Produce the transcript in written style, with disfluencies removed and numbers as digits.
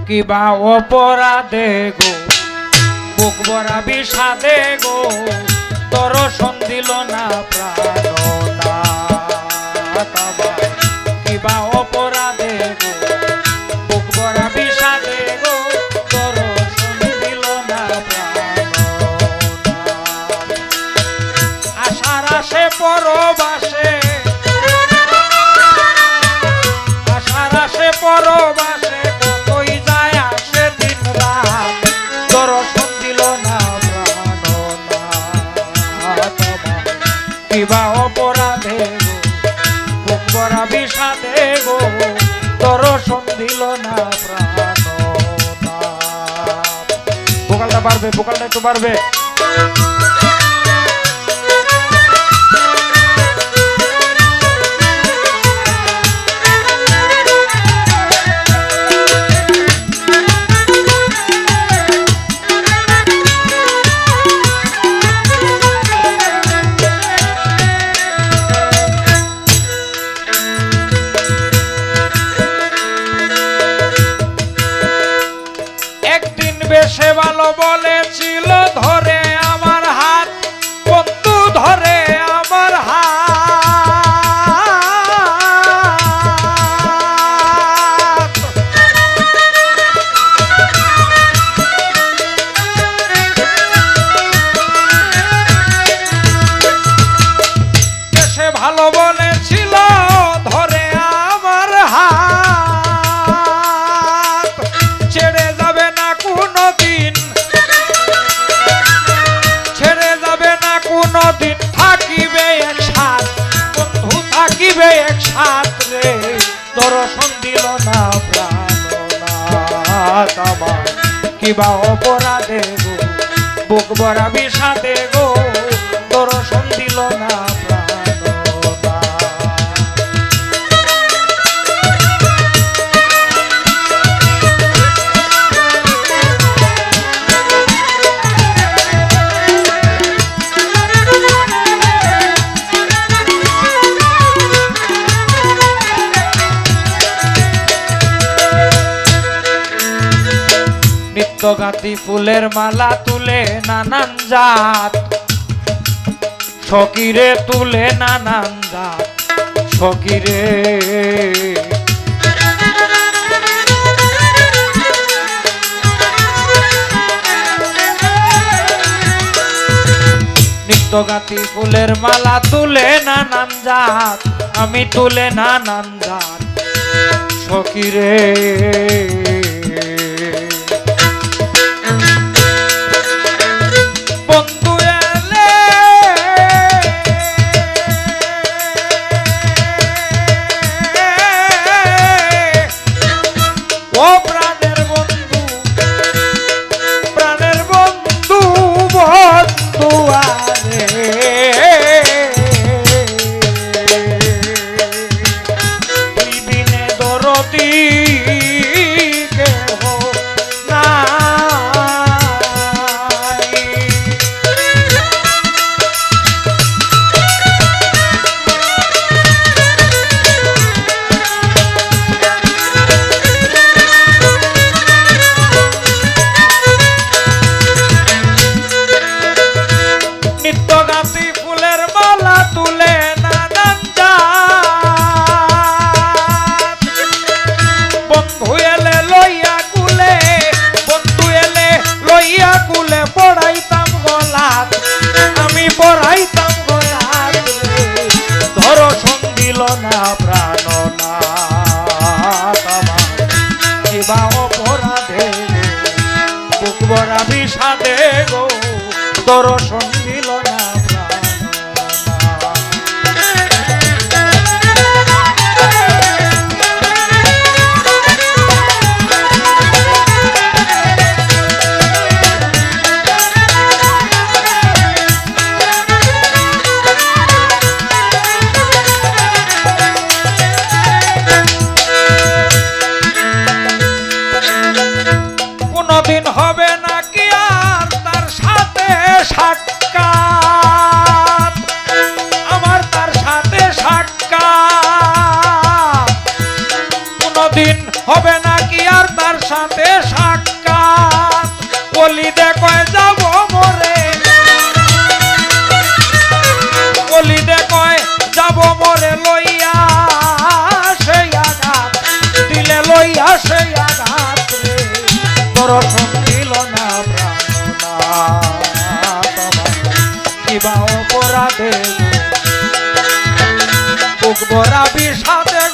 কিবা অপরাধে গো বুক ভরা বিষাদে গো দর্শন দিল না প্রাণনাথ আমায় কিবা অপরাধে গো বুক ভরা বিষাদে গো দর্শন দিল না প্রাণনাথ আশার আশে পরবাসে আশার আশে পরবাসে কতই যায় আসে দিন রাত দর্শন দিল না প্রাণনাথ কিবা অপরাধে গো বুক ভরা বিষাদে গো দর্শন দিল না প্রাণনাথ। ভোকালটা পারবে, ভোকালটা একটু পারবে। বেশে ভালো বলেছিল ধরে আমার হাত বন্ধু ধরে আমার হাত বেশে ভালো বলেছিল ধরে আমার হাত ছেড়ে যাবে না কোনদিন ছেড়ে যাবে না কোনদিন থাকিবে একসাথ বন্ধু থাকিবে একসাথ রে দর্শন দিল না প্রাণনাথ আমায় কিবা অপরাধে গো বুক ভরা বিষাদে গো দর্শন দিল না নিত্যগাতি ফুলের মালা তুলে নানান জাত সকিরে তুলে নানান জাত সকিরে নিত্যগাতি ফুলের মালা তুলে নানান জাত আমি তুলে নানান জাত সকিরে বিষাদে গো দর্শন দিল না কোনদিন হবে না কি আর তার সাথে সাক্ষাৎ আমার তার সাথে সাক্ষাৎ কোনদিন হবে না কি আর তার সাথে সাক্ষাৎ বলি দেখয় যাব মরে বলি দেখয় যাব মরে লইয়া সেই আঘাত দিলে লইয়া সেই আঘাত রে দর্শন দিল না প্রাণনাথ কিবা অপরাধে বুক ভরা বিষাদে